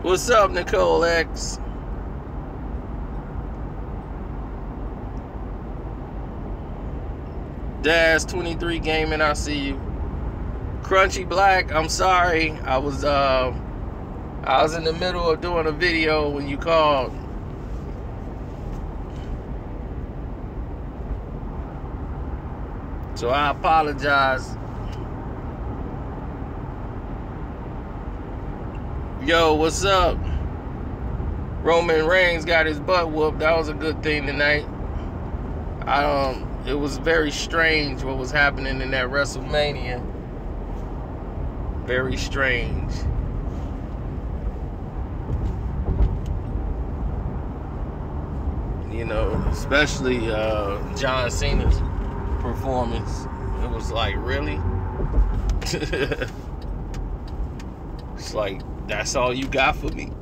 What's up, Nicole X? Dash 23 Gaming, I see you. Crunchy Black, I'm sorry. I was in the middle of doing a video when you called. So I apologize. Yo, what's up? Roman Reigns got his butt whooped. That was a good thing tonight. It was very strange what was happening in that WrestleMania. Very strange. You know, especially John Cena's performance. It was like, really? It's like, that's all you got for me?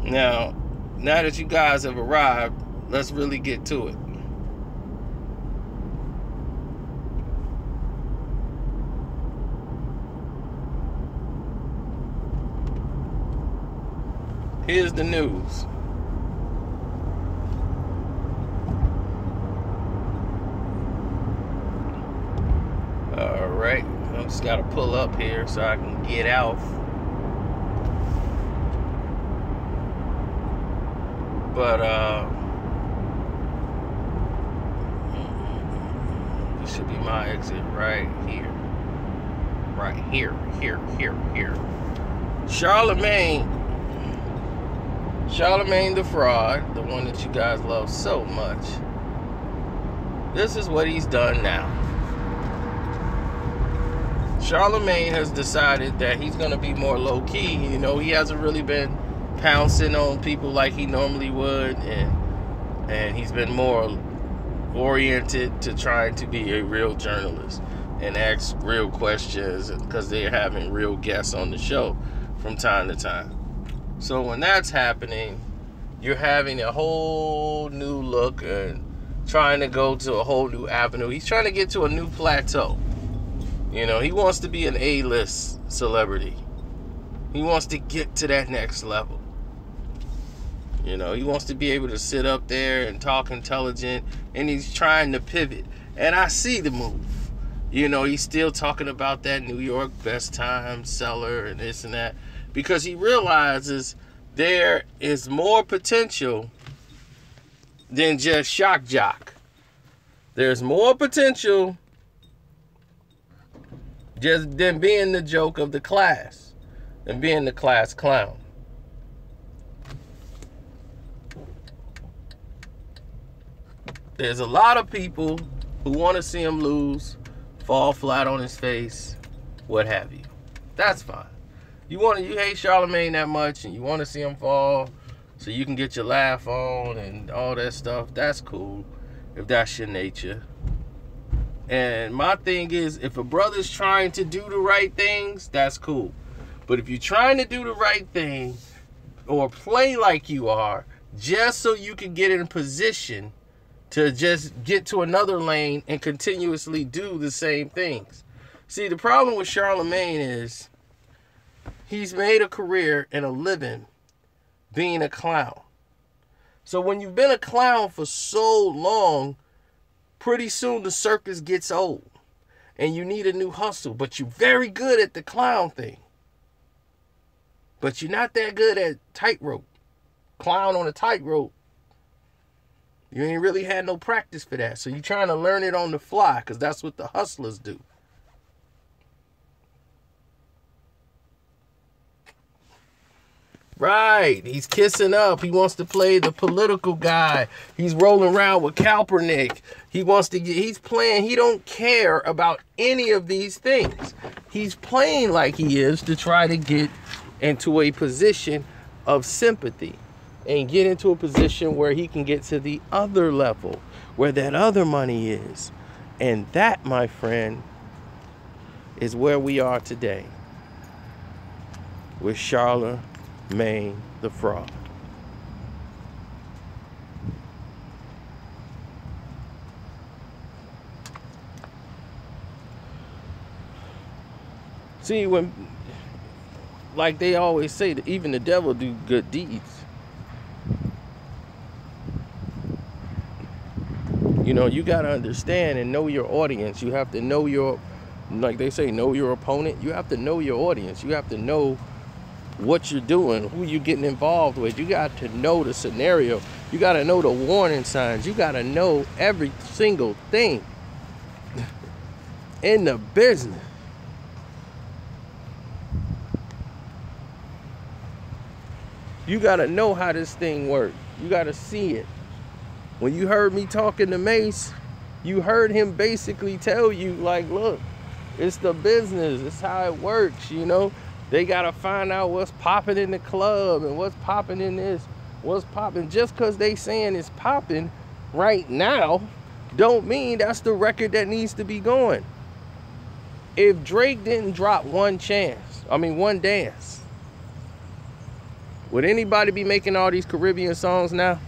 Now that you guys have arrived, let's really get to it. Here's the news. Alright, I just gotta pull up here so I can get out. But this should be my exit right here. Right here. Charlemagne the fraud, the one that you guys love so much. This is what he's done now. Charlemagne has decided that he's going to be more low-key. You know, he hasn't really been pouncing on people like he normally would, and he's been more oriented to trying to be a real journalist and ask real questions, because they're having real guests on the show from time to time. So when that's happening, you're having a whole new look and trying to go to a whole new avenue. He's trying to get to a new plateau. You know, he wants to be an A-list celebrity. He wants to get to that next level. You know, he wants to be able to sit up there and talk intelligent, and he's trying to pivot. And I see the move. You know, he's still talking about that New York best time seller and this and that, because he realizes there is more potential than just shock jock. There's more potential just than being the joke of the class and being the class clown. There's a lot of people who want to see him lose, fall flat on his face, what have you. That's fine. You hate Charlemagne that much and you want to see him fall so you can get your laugh on and all that stuff. That's cool if that's your nature. And my thing is, if a brother's trying to do the right things, that's cool. But if you're trying to do the right thing or play like you are just so you can get in position to just get to another lane and continuously do the same things. See, the problem with Charlemagne is he's made a career and a living being a clown. So when you've been a clown for so long, pretty soon the circus gets old and you need a new hustle. But you're very good at the clown thing. But you're not that good at tightrope. Clown on a tightrope. You ain't really had no practice for that. So you're trying to learn it on the fly, because that's what the hustlers do. Right. He's kissing up. He wants to play the political guy. He's rolling around with Kaepernick. He's playing. He don't care about any of these things. He's playing like he is to try to get into a position of sympathy and get into a position where he can get to the other level, where that other money is. And that, my friend, is where we are today with Charlemagne the fraud. See, when, like they always say, that even the devil do good deeds. You know, you got to understand and know your audience. You have to know your, like they say, know your opponent. You have to know your audience. You have to know what you're doing, who you're getting involved with. You got to know the scenario. You got to know the warning signs. You got to know every single thing in the business. You got to know how this thing works. You got to see it. When you heard me talking to Mace, you heard him basically tell you, like, look, it's the business. It's how it works, you know. They got to find out what's popping in the club and what's popping in this, what's popping. Just because they saying it's popping right now don't mean that's the record that needs to be going. If Drake didn't drop one dance, would anybody be making all these Caribbean songs now?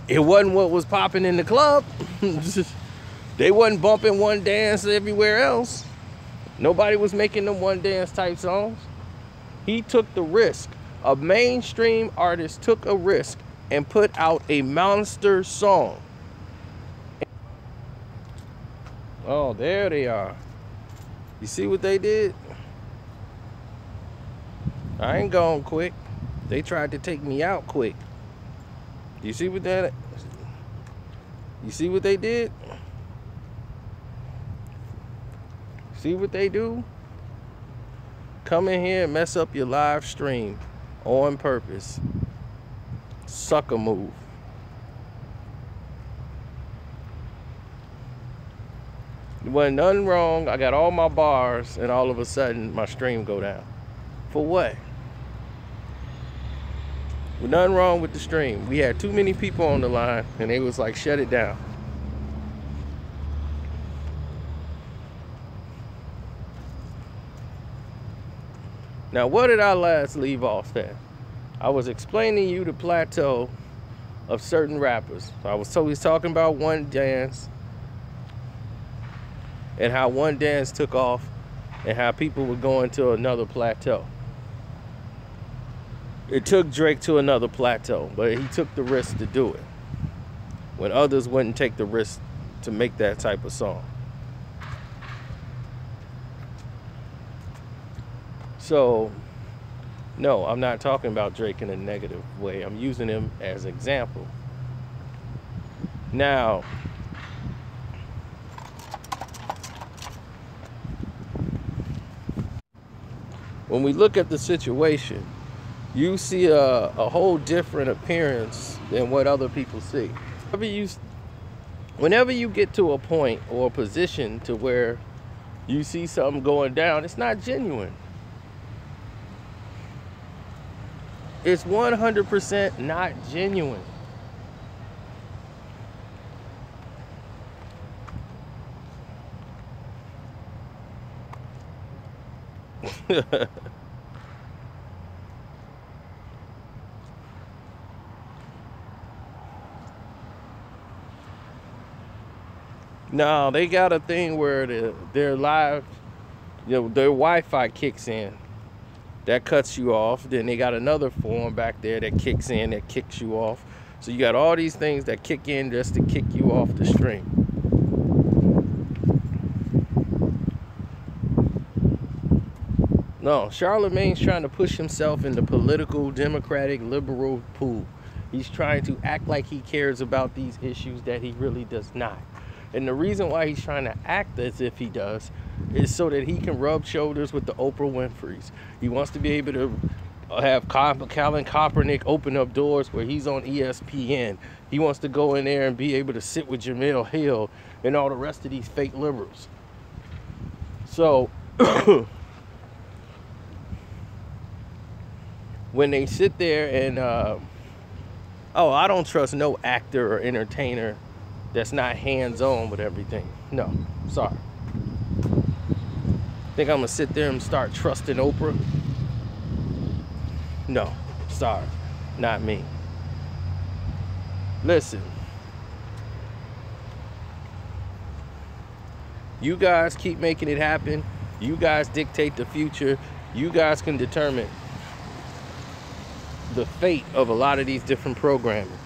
It wasn't what was popping in the club. They wasn't bumping one dance everywhere else. Nobody was making them one dance type songs. He took the risk. A mainstream artist took a risk and put out a monster song. Oh, there they are. You see what they did? I ain't gone quick. They tried to take me out quick. You see what they did? See what they do? Come in here and mess up your live stream on purpose. Sucker move. There wasn't nothing wrong. I got all my bars and all of a sudden my stream go down. For what? With nothing wrong with the stream. We had too many people on the line and they was like, shut it down. Now, what did I last leave off at? I was explaining to you the plateau of certain rappers. I was always talking about one dance and how one dance took off and how people were going to another plateau. It took Drake to another plateau, but he took the risk to do it when others wouldn't take the risk to make that type of song. So, no, I'm not talking about Drake in a negative way. I'm using him as an example. Now, when we look at the situation, you see a whole different appearance than what other people see. Whenever you get to a point or a position to where you see something going down, it's not genuine. It's 100% not genuine. No, they got a thing where their live, their Wi-Fi kicks in. That cuts you off. Then they got another form back there that kicks in, that kicks you off. So you got all these things that kick in just to kick you off the stream. No, Charlemagne's trying to push himself in the political, democratic, liberal pool. He's trying to act like he cares about these issues that he really does not. And the reason why he's trying to act as if he does is so that he can rub shoulders with the Oprah Winfreys. He wants to be able to have Colin Kaepernick open up doors where he's on ESPN. He wants to go in there and be able to sit with Jamel Hill and all the rest of these fake liberals. So when they sit there and oh, I don't trust no actor or entertainer that's not hands-on with everything. No, sorry. Think I'm gonna sit there and start trusting Oprah? No, sorry, not me. Listen, you guys keep making it happen. You guys dictate the future. You guys can determine the fate of a lot of these different programming.